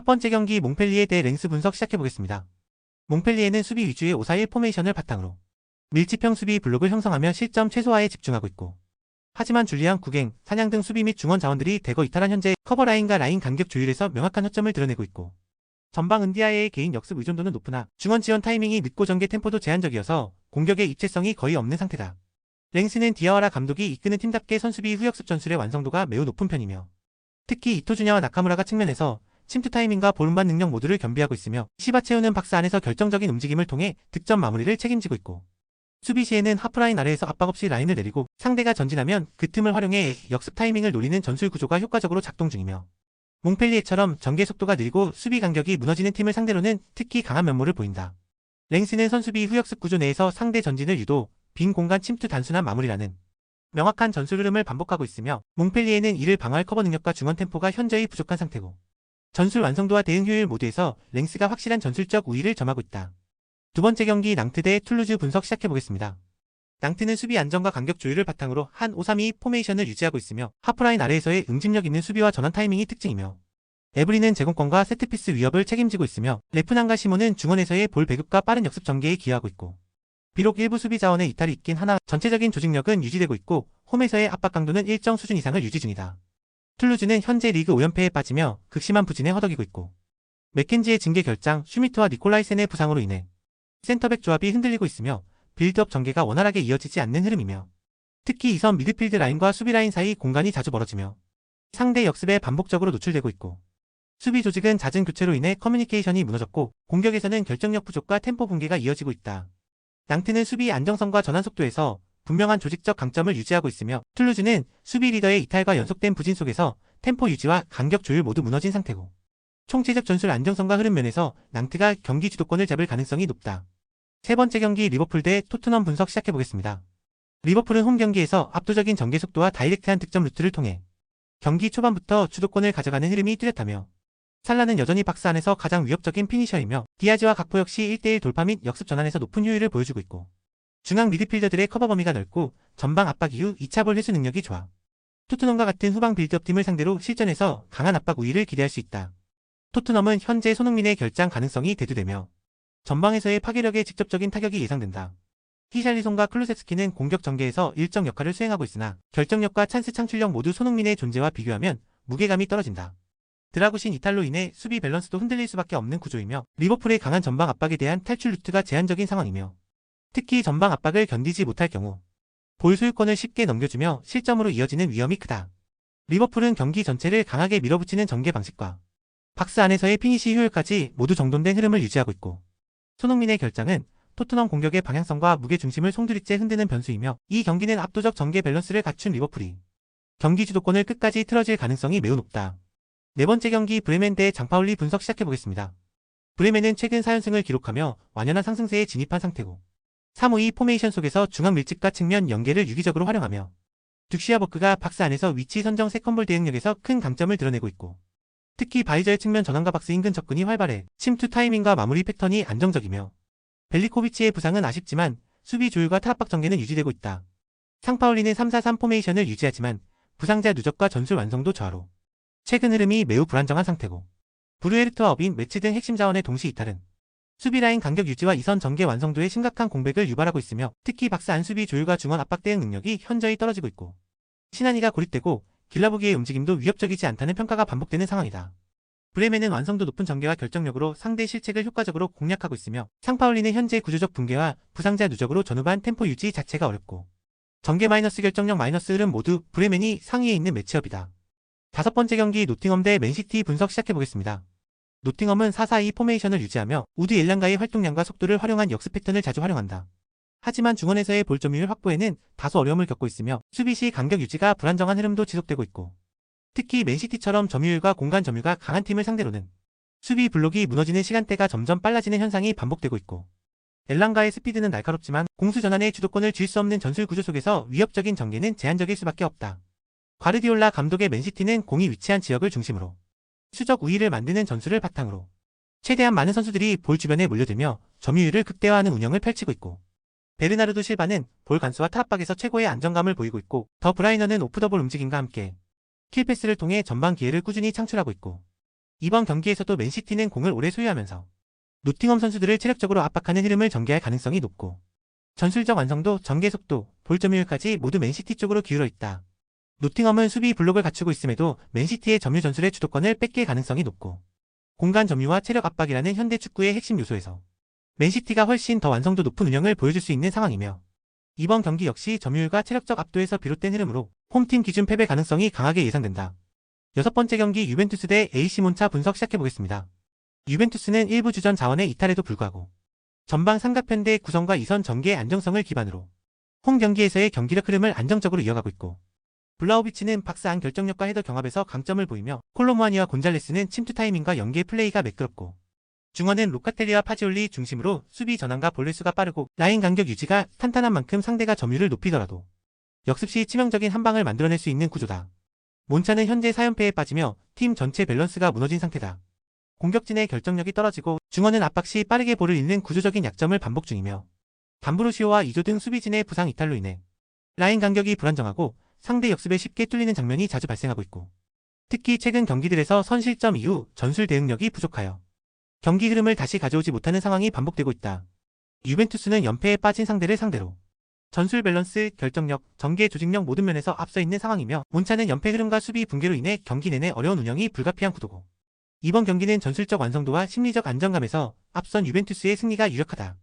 첫 번째 경기 몽펠리에 대 랭스 분석 시작해보겠습니다. 몽펠리에는 수비 위주의 5-4-1 포메이션을 바탕으로 밀집형 수비 블록을 형성하며 실점 최소화에 집중하고 있고, 하지만 줄리앙, 구갱, 사냥 등 수비 및 중원 자원들이 대거 이탈한 현재 커버 라인과 라인 간격 조율에서 명확한 허점을 드러내고 있고, 전방 은디아의 개인 역습 의존도는 높으나 중원 지원 타이밍이 늦고 전개 템포도 제한적이어서 공격의 입체성이 거의 없는 상태다. 랭스는 디아와라 감독이 이끄는 팀답게 선수비 후역습 전술의 완성도가 매우 높은 편이며, 특히 이토주냐와 나카무라가 측면에서 침투 타이밍과 볼음반 능력 모두를 겸비하고 있으며, 시바체우는 박스 안에서 결정적인 움직임을 통해 득점 마무리를 책임지고 있고, 수비 시에는 하프라인 아래에서 압박 없이 라인을 내리고 상대가 전진하면 그 틈을 활용해 역습 타이밍을 노리는 전술 구조가 효과적으로 작동 중이며, 몽펠리에처럼 전개 속도가 느리고 수비 간격이 무너지는 팀을 상대로는 특히 강한 면모를 보인다. 랭스는 선수비 후역습 구조 내에서 상대 전진을 유도, 빈 공간 침투 단순한 마무리라는 명확한 전술 흐름을 반복하고 있으며, 몽펠리에는 이를 방어할 커버 능력과 중원 템포가 현저히 부족한 상태고, 전술 완성도와 대응 효율 모두에서 랭스가 확실한 전술적 우위를 점하고 있다. 두 번째 경기 낭트 대 툴루즈 분석 시작해보겠습니다. 낭트는 수비 안정과 간격 조율을 바탕으로 한 5-3-2 포메이션을 유지하고 있으며, 하프라인 아래에서의 응집력 있는 수비와 전환 타이밍이 특징이며, 에브리는 제공권과 세트피스 위협을 책임지고 있으며, 레프난과 시모는 중원에서의 볼 배급과 빠른 역습 전개에 기여하고 있고, 비록 일부 수비 자원의 이탈이 있긴 하나 전체적인 조직력은 유지되고 있고, 홈에서의 압박 강도는 일정 수준 이상을 유지 중이다. 툴루즈는 현재 리그 5연패에 빠지며 극심한 부진에 허덕이고 있고, 맥켄지의 징계 결장, 슈미트와 니콜라이센의 부상으로 인해 센터백 조합이 흔들리고 있으며 빌드업 전개가 원활하게 이어지지 않는 흐름이며, 특히 2선 미드필드 라인과 수비 라인 사이 공간이 자주 멀어지며 상대 역습에 반복적으로 노출되고 있고, 수비 조직은 잦은 교체로 인해 커뮤니케이션이 무너졌고, 공격에서는 결정력 부족과 템포 붕괴가 이어지고 있다. 낭트는 수비 안정성과 전환 속도에서 분명한 조직적 강점을 유지하고 있으며, 툴루즈는 수비 리더의 이탈과 연속된 부진 속에서 템포 유지와 간격 조율 모두 무너진 상태고, 총체적 전술 안정성과 흐름 면에서 낭트가 경기 주도권을 잡을 가능성이 높다. 세 번째 경기 리버풀 대 토트넘 분석 시작해보겠습니다. 리버풀은 홈 경기에서 압도적인 전개 속도와 다이렉트한 득점 루트를 통해 경기 초반부터 주도권을 가져가는 흐름이 뚜렷하며, 살라는 여전히 박스 안에서 가장 위협적인 피니셔이며, 디아즈와 각포 역시 1대1 돌파 및 역습 전환에서 높은 효율을 보여주고 있고, 중앙 미드필더들의 커버 범위가 넓고 전방 압박 이후 2차 볼 회수 능력이 좋아 토트넘과 같은 후방 빌드업 팀을 상대로 실전에서 강한 압박 우위를 기대할 수 있다. 토트넘은 현재 손흥민의 결장 가능성이 대두되며 전방에서의 파괴력에 직접적인 타격이 예상된다. 히샬리송과 클루세스키는 공격 전개에서 일정 역할을 수행하고 있으나 결정력과 찬스 창출력 모두 손흥민의 존재와 비교하면 무게감이 떨어진다. 드라구신 이탈로 인해 수비 밸런스도 흔들릴 수밖에 없는 구조이며, 리버풀의 강한 전방 압박에 대한 탈출 루트가 제한적인 상황이며, 특히 전방 압박을 견디지 못할 경우 볼 소유권을 쉽게 넘겨주며 실점으로 이어지는 위험이 크다. 리버풀은 경기 전체를 강하게 밀어붙이는 전개 방식과 박스 안에서의 피니시 효율까지 모두 정돈된 흐름을 유지하고 있고, 손흥민의 결장은 토트넘 공격의 방향성과 무게중심을 송두리째 흔드는 변수이며, 이 경기는 압도적 전개 밸런스를 갖춘 리버풀이 경기 주도권을 끝까지 틀어질 가능성이 매우 높다. 네 번째 경기 브레멘 대 장파울리 분석 시작해보겠습니다. 브레멘은 최근 4연승을 기록하며 완연한 상승세에 진입한 상태고, 3-5-2 포메이션 속에서 중앙 밀집과 측면 연계를 유기적으로 활용하며 둑시아버크가 박스 안에서 위치 선정 세컨볼 대응력에서 큰 강점을 드러내고 있고, 특히 바이저의 측면 전환과 박스 인근 접근이 활발해 침투 타이밍과 마무리 패턴이 안정적이며, 벨리코비치의 부상은 아쉽지만 수비 조율과 탈압박 전개는 유지되고 있다. 상파울리는 3-4-3 포메이션을 유지하지만 부상자 누적과 전술 완성도 저하로 최근 흐름이 매우 불안정한 상태고, 브루에르트와 어빈, 매치 등 핵심 자원의 동시 이탈은 수비 라인 간격 유지와 2선 전개 완성도에 심각한 공백을 유발하고 있으며, 특히 박스 안 수비 조율과 중원 압박 대응 능력이 현저히 떨어지고 있고, 시나니가 고립되고 길라보기의 움직임도 위협적이지 않다는 평가가 반복되는 상황이다. 브레멘은 완성도 높은 전개와 결정력으로 상대 실책을 효과적으로 공략하고 있으며, 상파울리는 현재 구조적 붕괴와 부상자 누적으로 전후반 템포 유지 자체가 어렵고, 전개 마이너스 결정력 마이너스 흐름 모두 브레멘이 상위에 있는 매치업이다. 다섯 번째 경기 노팅엄 대 맨시티 분석 시작해보겠습니다. 노팅엄은 4-4-2 포메이션을 유지하며 우드 엘랑가의 활동량과 속도를 활용한 역습 패턴을 자주 활용한다. 하지만 중원에서의 볼 점유율 확보에는 다소 어려움을 겪고 있으며, 수비 시 간격 유지가 불안정한 흐름도 지속되고 있고, 특히 맨시티처럼 점유율과 공간 점유가 강한 팀을 상대로는 수비 블록이 무너지는 시간대가 점점 빨라지는 현상이 반복되고 있고, 엘랑가의 스피드는 날카롭지만 공수 전환의 주도권을 쥘 수 없는 전술 구조 속에서 위협적인 전개는 제한적일 수밖에 없다. 과르디올라 감독의 맨시티는 공이 위치한 지역을 중심으로 수적 우위를 만드는 전술을 바탕으로 최대한 많은 선수들이 볼 주변에 몰려들며 점유율을 극대화하는 운영을 펼치고 있고, 베르나르도 실바는 볼 간수와 탈압박에서 최고의 안정감을 보이고 있고, 더 브라이너는 오프 더 볼 움직임과 함께 킬패스를 통해 전방 기회를 꾸준히 창출하고 있고, 이번 경기에서도 맨시티는 공을 오래 소유하면서 노팅엄 선수들을 체력적으로 압박하는 흐름을 전개할 가능성이 높고 전술적 완성도, 전개 속도, 볼 점유율까지 모두 맨시티 쪽으로 기울어 있다. 노팅엄은 수비 블록을 갖추고 있음에도 맨시티의 점유 전술의 주도권을 뺏길 가능성이 높고 공간 점유와 체력 압박이라는 현대 축구의 핵심 요소에서 맨시티가 훨씬 더 완성도 높은 운영을 보여줄 수 있는 상황이며 이번 경기 역시 점유율과 체력적 압도에서 비롯된 흐름으로 홈팀 기준 패배 가능성이 강하게 예상된다. 여섯 번째 경기 유벤투스 대 AC 몬차 분석 시작해보겠습니다. 유벤투스는 일부 주전 자원의 이탈에도 불구하고 전방 삼각편대 구성과 이선 전개의 안정성을 기반으로 홈 경기에서의 경기력 흐름을 안정적으로 이어가고 있고 블라우비치는 박스 안 결정력과 헤더 경합에서 강점을 보이며 콜로무아니와 곤잘레스는 침투 타이밍과 연계 플레이가 매끄럽고 중원은 로카텔리와 파지올리 중심으로 수비 전환과 볼레수가 빠르고 라인 간격 유지가 탄탄한 만큼 상대가 점유율을 높이더라도 역습 시 치명적인 한 방을 만들어낼 수 있는 구조다. 몬차는 현재 4연패에 빠지며 팀 전체 밸런스가 무너진 상태다. 공격진의 결정력이 떨어지고 중원은 압박 시 빠르게 볼을 잃는 구조적인 약점을 반복 중이며 담브로시오와 이조 등 수비진의 부상 이탈로 인해 라인 간격이 불안정하고 상대 역습에 쉽게 뚫리는 장면이 자주 발생하고 있고 특히 최근 경기들에서 선실점 이후 전술 대응력이 부족하여 경기 흐름을 다시 가져오지 못하는 상황이 반복되고 있다. 유벤투스는 연패에 빠진 상대를 상대로 전술 밸런스, 결정력, 전개 조직력 모든 면에서 앞서 있는 상황이며 몬차는 연패 흐름과 수비 붕괴로 인해 경기 내내 어려운 운영이 불가피한 구도고 이번 경기는 전술적 완성도와 심리적 안정감에서 앞선 유벤투스의 승리가 유력하다.